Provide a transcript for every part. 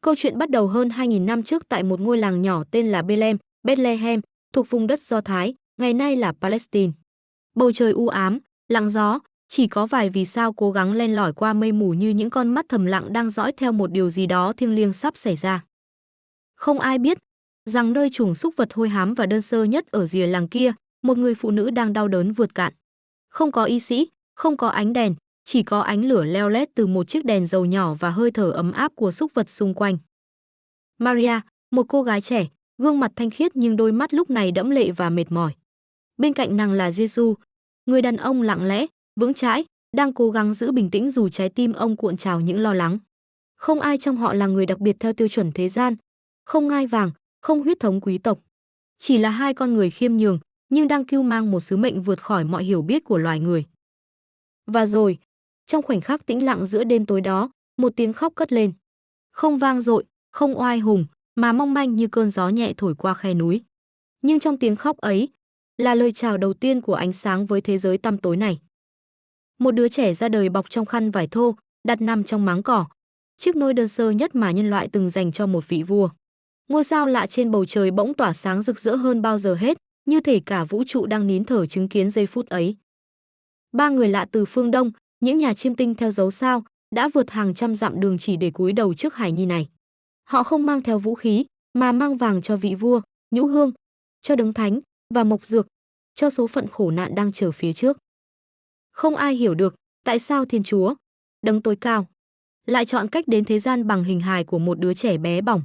Câu chuyện bắt đầu hơn 2.000 năm trước tại một ngôi làng nhỏ tên là Bethlehem, thuộc vùng đất Do Thái, ngày nay là Palestine. Bầu trời u ám, lặng gió, chỉ có vài vì sao cố gắng len lỏi qua mây mù như những con mắt thầm lặng đang dõi theo một điều gì đó thiêng liêng sắp xảy ra. Không ai biết rằng nơi chuồng súc vật hôi hám và đơn sơ nhất ở rìa làng kia, một người phụ nữ đang đau đớn vượt cạn. Không có y sĩ, không có ánh đèn, chỉ có ánh lửa leo lét từ một chiếc đèn dầu nhỏ và hơi thở ấm áp của súc vật xung quanh. Maria, một cô gái trẻ, gương mặt thanh khiết nhưng đôi mắt lúc này đẫm lệ và mệt mỏi. Bên cạnh nàng là Giêsu, người đàn ông lặng lẽ, vững chãi, đang cố gắng giữ bình tĩnh dù trái tim ông cuộn trào những lo lắng. Không ai trong họ là người đặc biệt theo tiêu chuẩn thế gian, không ngai vàng, không huyết thống quý tộc. Chỉ là hai con người khiêm nhường, nhưng đang cưu mang một sứ mệnh vượt khỏi mọi hiểu biết của loài người. Và rồi, trong khoảnh khắc tĩnh lặng giữa đêm tối đó, một tiếng khóc cất lên. Không vang dội, không oai hùng, mà mong manh như cơn gió nhẹ thổi qua khe núi. Nhưng trong tiếng khóc ấy, là lời chào đầu tiên của ánh sáng với thế giới tăm tối này. Một đứa trẻ ra đời bọc trong khăn vải thô, đặt nằm trong máng cỏ, chiếc nôi đơn sơ nhất mà nhân loại từng dành cho một vị vua. Ngôi sao lạ trên bầu trời bỗng tỏa sáng rực rỡ hơn bao giờ hết, như thể cả vũ trụ đang nín thở chứng kiến giây phút ấy. Ba người lạ từ phương Đông, những nhà chiêm tinh theo dấu sao, đã vượt hàng trăm dặm đường chỉ để cúi đầu trước hài nhi này. Họ không mang theo vũ khí, mà mang vàng cho vị vua, nhũ hương, cho đấng thánh, và mộc dược, cho số phận khổ nạn đang chờ phía trước. Không ai hiểu được tại sao Thiên Chúa, đấng tối cao, lại chọn cách đến thế gian bằng hình hài của một đứa trẻ bé bỏng.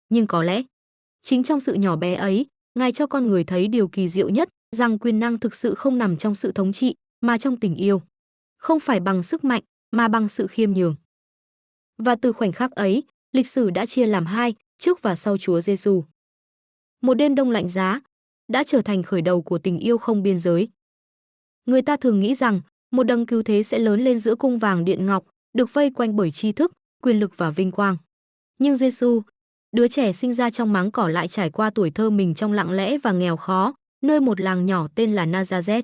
Nhưng có lẽ, chính trong sự nhỏ bé ấy, Ngài cho con người thấy điều kỳ diệu nhất, rằng quyền năng thực sự không nằm trong sự thống trị, mà trong tình yêu. Không phải bằng sức mạnh, mà bằng sự khiêm nhường. Và từ khoảnh khắc ấy, lịch sử đã chia làm hai, trước và sau Chúa Giêsu. Một đêm đông lạnh giá đã trở thành khởi đầu của tình yêu không biên giới. Người ta thường nghĩ rằng một đấng cứu thế sẽ lớn lên giữa cung vàng điện ngọc, được vây quanh bởi tri thức, quyền lực và vinh quang. Nhưng Giêsu, đứa trẻ sinh ra trong máng cỏ, lại trải qua tuổi thơ mình trong lặng lẽ và nghèo khó, nơi một làng nhỏ tên là Nazareth.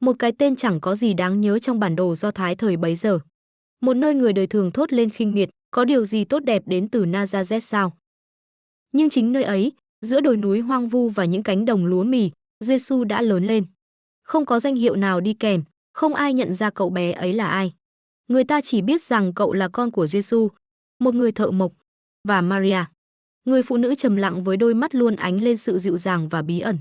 Một cái tên chẳng có gì đáng nhớ trong bản đồ Do Thái thời bấy giờ. Một nơi người đời thường thốt lên khinh miệt, có điều gì tốt đẹp đến từ Nazareth sao? Nhưng chính nơi ấy, giữa đồi núi hoang vu và những cánh đồng lúa mì, Giêsu đã lớn lên. Không có danh hiệu nào đi kèm, không ai nhận ra cậu bé ấy là ai. Người ta chỉ biết rằng cậu là con của Giêsu, một người thợ mộc, và Maria, người phụ nữ trầm lặng với đôi mắt luôn ánh lên sự dịu dàng và bí ẩn.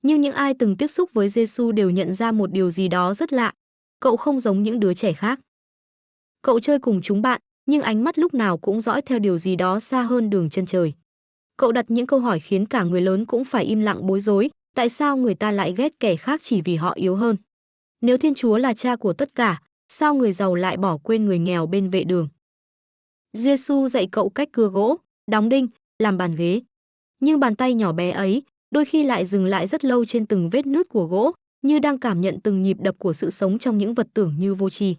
Nhưng những ai từng tiếp xúc với Giêsu đều nhận ra một điều gì đó rất lạ. Cậu không giống những đứa trẻ khác. Cậu chơi cùng chúng bạn, nhưng ánh mắt lúc nào cũng dõi theo điều gì đó xa hơn đường chân trời. Cậu đặt những câu hỏi khiến cả người lớn cũng phải im lặng bối rối. Tại sao người ta lại ghét kẻ khác chỉ vì họ yếu hơn? Nếu Thiên Chúa là cha của tất cả, sao người giàu lại bỏ quên người nghèo bên vệ đường? Giêsu dạy cậu cách cưa gỗ, đóng đinh, làm bàn ghế. Nhưng bàn tay nhỏ bé ấy đôi khi lại dừng lại rất lâu trên từng vết nứt của gỗ, như đang cảm nhận từng nhịp đập của sự sống trong những vật tưởng như vô tri.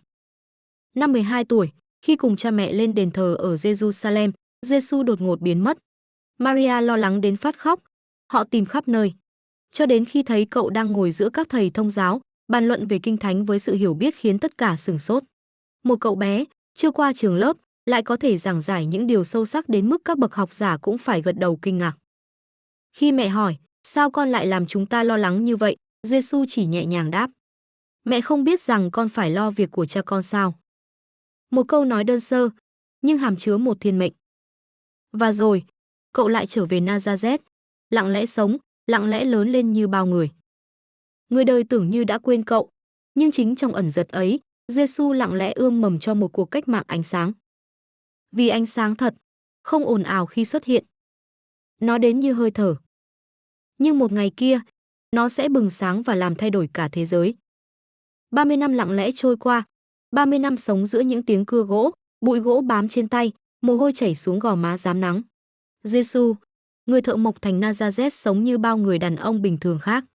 Năm 12 tuổi, khi cùng cha mẹ lên đền thờ ở Jerusalem, Giêsu đột ngột biến mất. Maria lo lắng đến phát khóc. Họ tìm khắp nơi, cho đến khi thấy cậu đang ngồi giữa các thầy thông giáo, bàn luận về kinh thánh với sự hiểu biết khiến tất cả sửng sốt. Một cậu bé, chưa qua trường lớp, lại có thể giảng giải những điều sâu sắc đến mức các bậc học giả cũng phải gật đầu kinh ngạc. Khi mẹ hỏi, sao con lại làm chúng ta lo lắng như vậy, Giêsu chỉ nhẹ nhàng đáp. Mẹ không biết rằng con phải lo việc của cha con sao? Một câu nói đơn sơ, nhưng hàm chứa một thiên mệnh. Và rồi, cậu lại trở về Nazareth, lặng lẽ sống, lặng lẽ lớn lên như bao người. Người đời tưởng như đã quên cậu, nhưng chính trong ẩn dật ấy, Giêsu lặng lẽ ươm mầm cho một cuộc cách mạng ánh sáng. Vì ánh sáng thật, không ồn ào khi xuất hiện. Nó đến như hơi thở. Nhưng một ngày kia, nó sẽ bừng sáng và làm thay đổi cả thế giới. 30 năm lặng lẽ trôi qua, 30 năm sống giữa những tiếng cưa gỗ, bụi gỗ bám trên tay, mồ hôi chảy xuống gò má rám nắng. Giêsu, người thợ mộc thành Nazareth, sống như bao người đàn ông bình thường khác.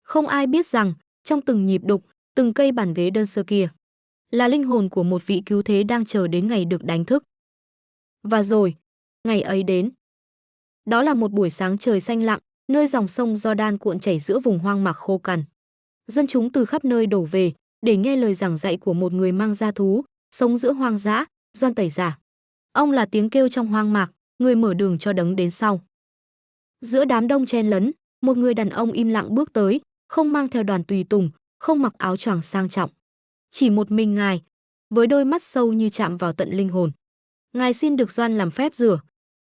Không ai biết rằng, trong từng nhịp đục, từng cây bàn ghế đơn sơ kia, là linh hồn của một vị cứu thế đang chờ đến ngày được đánh thức. Và rồi, ngày ấy đến. Đó là một buổi sáng trời xanh lặng, nơi dòng sông Giođan cuộn chảy giữa vùng hoang mạc khô cằn. Dân chúng từ khắp nơi đổ về để nghe lời giảng dạy của một người mang gia thú, sống giữa hoang dã, Gioan Tẩy Giả. Ông là tiếng kêu trong hoang mạc, người mở đường cho đấng đến sau. Giữa đám đông chen lấn, một người đàn ông im lặng bước tới, không mang theo đoàn tùy tùng, không mặc áo choàng sang trọng. Chỉ một mình ngài, với đôi mắt sâu như chạm vào tận linh hồn. Ngài xin được Doan làm phép rửa.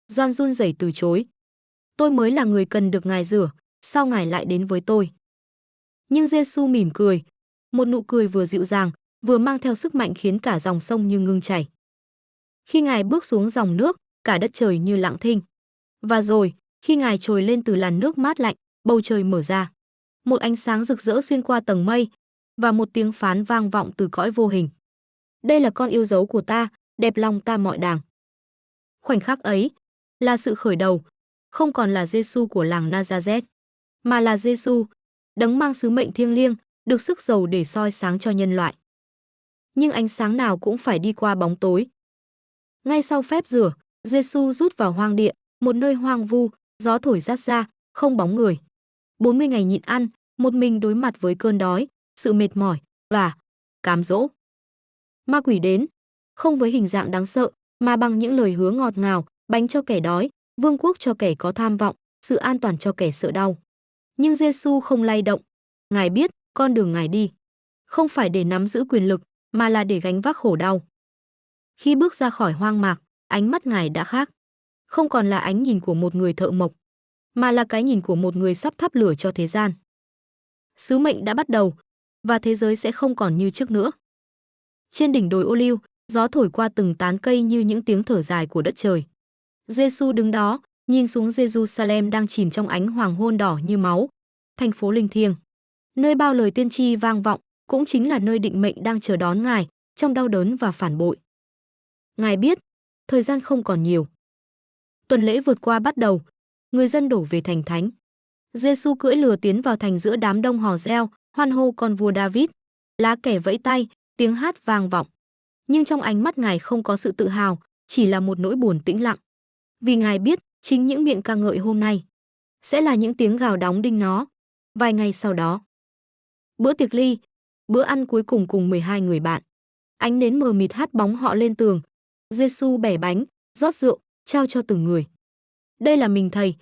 Doan run rẩy từ chối. Tôi mới là người cần được ngài rửa, sao ngài lại đến với tôi? Nhưng Giêsu mỉm cười, một nụ cười vừa dịu dàng, vừa mang theo sức mạnh khiến cả dòng sông như ngưng chảy. Khi ngài bước xuống dòng nước, cả đất trời như lặng thinh. Và rồi, khi ngài trồi lên từ làn nước mát lạnh, bầu trời mở ra. Một ánh sáng rực rỡ xuyên qua tầng mây, và một tiếng phán vang vọng từ cõi vô hình. Đây là con yêu dấu của ta, đẹp lòng ta mọi đàng. Khoảnh khắc ấy là sự khởi đầu, không còn là Giêsu của làng Nazareth, mà là Giêsu, đấng mang sứ mệnh thiêng liêng, được sức giàu để soi sáng cho nhân loại. Nhưng ánh sáng nào cũng phải đi qua bóng tối. Ngay sau phép rửa, Giêsu rút vào hoang địa, một nơi hoang vu, gió thổi rát ra, không bóng người. 40 ngày nhịn ăn, một mình đối mặt với cơn đói, sự mệt mỏi và cám dỗ. Ma quỷ đến, không với hình dạng đáng sợ, mà bằng những lời hứa ngọt ngào, bánh cho kẻ đói, vương quốc cho kẻ có tham vọng, sự an toàn cho kẻ sợ đau. Nhưng Giêsu không lay động. Ngài biết con đường ngài đi không phải để nắm giữ quyền lực, mà là để gánh vác khổ đau. Khi bước ra khỏi hoang mạc, ánh mắt ngài đã khác. Không còn là ánh nhìn của một người thợ mộc, mà là cái nhìn của một người sắp thắp lửa cho thế gian. Sứ mệnh đã bắt đầu, và thế giới sẽ không còn như trước nữa. Trên đỉnh đồi ô liu, gió thổi qua từng tán cây như những tiếng thở dài của đất trời. Giêsu đứng đó, nhìn xuống Jerusalem đang chìm trong ánh hoàng hôn đỏ như máu, thành phố linh thiêng, nơi bao lời tiên tri vang vọng, cũng chính là nơi định mệnh đang chờ đón ngài trong đau đớn và phản bội. Ngài biết, thời gian không còn nhiều. Tuần lễ vượt qua bắt đầu, người dân đổ về thành thánh. Giêsu cưỡi lừa tiến vào thành giữa đám đông hò reo, hoan hô con vua David, lá kẻ vẫy tay, tiếng hát vang vọng. Nhưng trong ánh mắt ngài không có sự tự hào, chỉ là một nỗi buồn tĩnh lặng. Vì ngài biết, chính những miệng ca ngợi hôm nay sẽ là những tiếng gào đóng đinh nó vài ngày sau đó. Bữa tiệc ly, bữa ăn cuối cùng cùng 12 người bạn. Ánh nến mờ mịt hắt bóng họ lên tường. Giêsu bẻ bánh, rót rượu, trao cho từng người. Đây là mình thầy,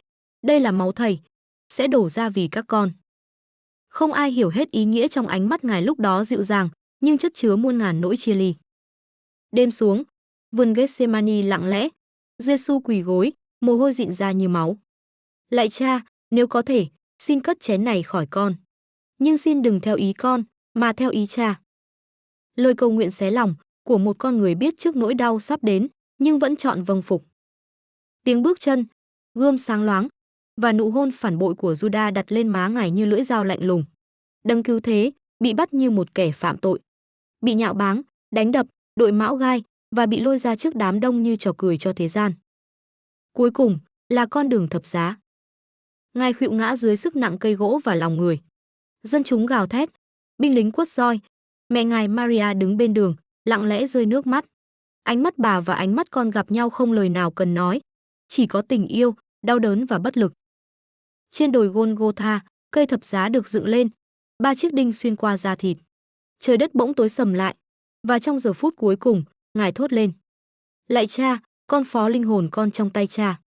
đây là máu thầy, sẽ đổ ra vì các con. Không ai hiểu hết ý nghĩa trong ánh mắt ngài lúc đó dịu dàng, nhưng chất chứa muôn ngàn nỗi chia ly. Đêm xuống, vườn Gethsemane lặng lẽ, Giêsu quỳ gối, mồ hôi rịn ra như máu. Lạy Cha, nếu có thể, xin cất chén này khỏi con. Nhưng xin đừng theo ý con, mà theo ý Cha. Lời cầu nguyện xé lòng của một con người biết trước nỗi đau sắp đến, nhưng vẫn chọn vâng phục. Tiếng bước chân, gươm sáng loáng, và nụ hôn phản bội của Judas đặt lên má ngài như lưỡi dao lạnh lùng. Đấng cứu thế, bị bắt như một kẻ phạm tội. Bị nhạo báng, đánh đập, đội mão gai, và bị lôi ra trước đám đông như trò cười cho thế gian. Cuối cùng, là con đường thập giá. Ngài khuỵu ngã dưới sức nặng cây gỗ và lòng người. Dân chúng gào thét, binh lính quất roi. Mẹ ngài Maria đứng bên đường, lặng lẽ rơi nước mắt. Ánh mắt bà và ánh mắt con gặp nhau không lời nào cần nói, chỉ có tình yêu, đau đớn và bất lực. Trên đồi Golgotha, cây thập giá được dựng lên, 3 chiếc đinh xuyên qua da thịt. Trời đất bỗng tối sầm lại, và trong giờ phút cuối cùng, ngài thốt lên: Lạy Cha, con phó linh hồn con trong tay Cha.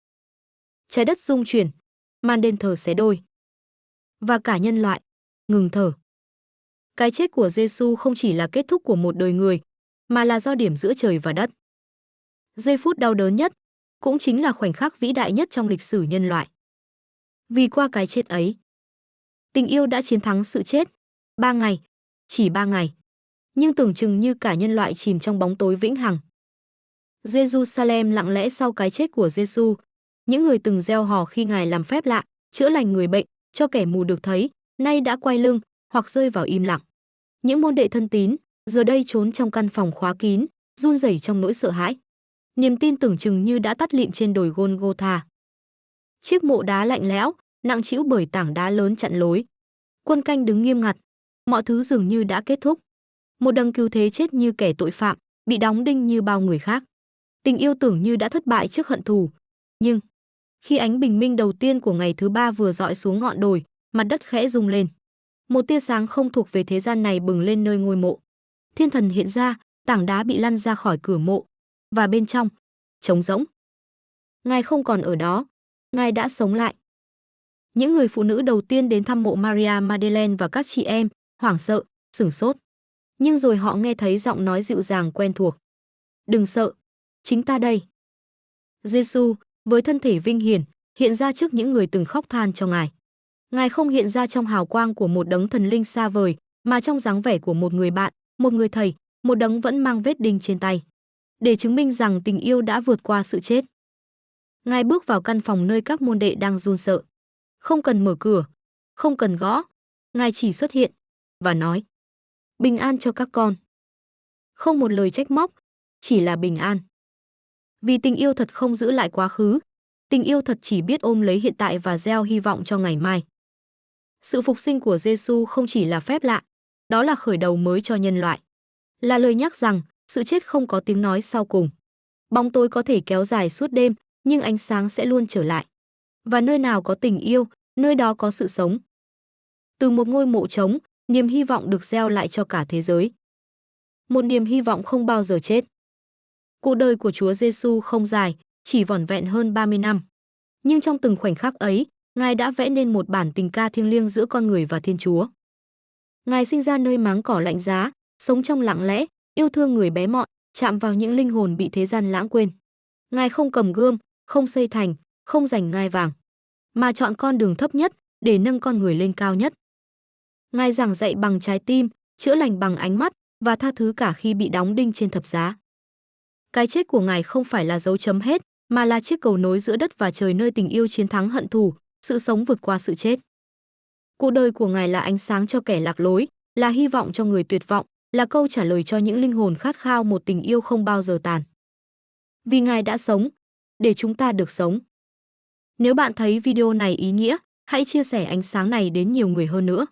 Trái đất rung chuyển, màn đền thờ xé đôi, và cả nhân loại ngừng thở. Cái chết của Giêsu không chỉ là kết thúc của một đời người, mà là giao điểm giữa trời và đất. Giây phút đau đớn nhất, cũng chính là khoảnh khắc vĩ đại nhất trong lịch sử nhân loại. Vì qua cái chết ấy, tình yêu đã chiến thắng sự chết. 3 ngày, chỉ 3 ngày, nhưng tưởng chừng như cả nhân loại chìm trong bóng tối vĩnh hằng. Jerusalem lặng lẽ sau cái chết của Giêsu. Những người từng reo hò khi ngài làm phép lạ, chữa lành người bệnh, cho kẻ mù được thấy, nay đã quay lưng hoặc rơi vào im lặng. Những môn đệ thân tín giờ đây trốn trong căn phòng khóa kín, run rẩy trong nỗi sợ hãi. Niềm tin tưởng chừng như đã tắt lịm trên đồi Golgotha. Chiếc mộ đá lạnh lẽo, nặng trĩu bởi tảng đá lớn chặn lối. Quân canh đứng nghiêm ngặt, mọi thứ dường như đã kết thúc. Một đấng cứu thế chết như kẻ tội phạm, bị đóng đinh như bao người khác. Tình yêu tưởng như đã thất bại trước hận thù. Nhưng khi ánh bình minh đầu tiên của ngày thứ 3 vừa dọi xuống ngọn đồi, mặt đất khẽ rung lên. Một tia sáng không thuộc về thế gian này bừng lên nơi ngôi mộ. Thiên thần hiện ra, tảng đá bị lăn ra khỏi cửa mộ, và bên trong, trống rỗng. Ngài không còn ở đó, Ngài đã sống lại. Những người phụ nữ đầu tiên đến thăm mộ Maria Magdalene và các chị em, hoảng sợ, sửng sốt. Nhưng rồi họ nghe thấy giọng nói dịu dàng quen thuộc. Đừng sợ, chính ta đây. Giêsu với thân thể vinh hiển, hiện ra trước những người từng khóc than cho Ngài. Ngài không hiện ra trong hào quang của một đấng thần linh xa vời, mà trong dáng vẻ của một người bạn, một người thầy, một đấng vẫn mang vết đinh trên tay. Để chứng minh rằng tình yêu đã vượt qua sự chết. Ngài bước vào căn phòng nơi các môn đệ đang run sợ. Không cần mở cửa, không cần gõ, Ngài chỉ xuất hiện và nói: bình an cho các con. Không một lời trách móc, chỉ là bình an. Vì tình yêu thật không giữ lại quá khứ, tình yêu thật chỉ biết ôm lấy hiện tại và gieo hy vọng cho ngày mai. Sự phục sinh của Giêsu không chỉ là phép lạ, đó là khởi đầu mới cho nhân loại. Là lời nhắc rằng sự chết không có tiếng nói sau cùng. Bóng tối có thể kéo dài suốt đêm, nhưng ánh sáng sẽ luôn trở lại. Và nơi nào có tình yêu, nơi đó có sự sống. Từ một ngôi mộ trống, niềm hy vọng được gieo lại cho cả thế giới. Một niềm hy vọng không bao giờ chết. Cuộc đời của Chúa Giêsu không dài, chỉ vỏn vẹn hơn 30 năm. Nhưng trong từng khoảnh khắc ấy, Ngài đã vẽ nên một bản tình ca thiêng liêng giữa con người và Thiên Chúa. Ngài sinh ra nơi máng cỏ lạnh giá, sống trong lặng lẽ, yêu thương người bé mọn, chạm vào những linh hồn bị thế gian lãng quên. Ngài không cầm gươm, không xây thành, không giành ngai vàng, mà chọn con đường thấp nhất để nâng con người lên cao nhất. Ngài giảng dạy bằng trái tim, chữa lành bằng ánh mắt và tha thứ cả khi bị đóng đinh trên thập giá. Cái chết của Ngài không phải là dấu chấm hết, mà là chiếc cầu nối giữa đất và trời nơi tình yêu chiến thắng hận thù, sự sống vượt qua sự chết. Cuộc đời của Ngài là ánh sáng cho kẻ lạc lối, là hy vọng cho người tuyệt vọng, là câu trả lời cho những linh hồn khát khao một tình yêu không bao giờ tàn. Vì Ngài đã sống, để chúng ta được sống. Nếu bạn thấy video này ý nghĩa, hãy chia sẻ ánh sáng này đến nhiều người hơn nữa.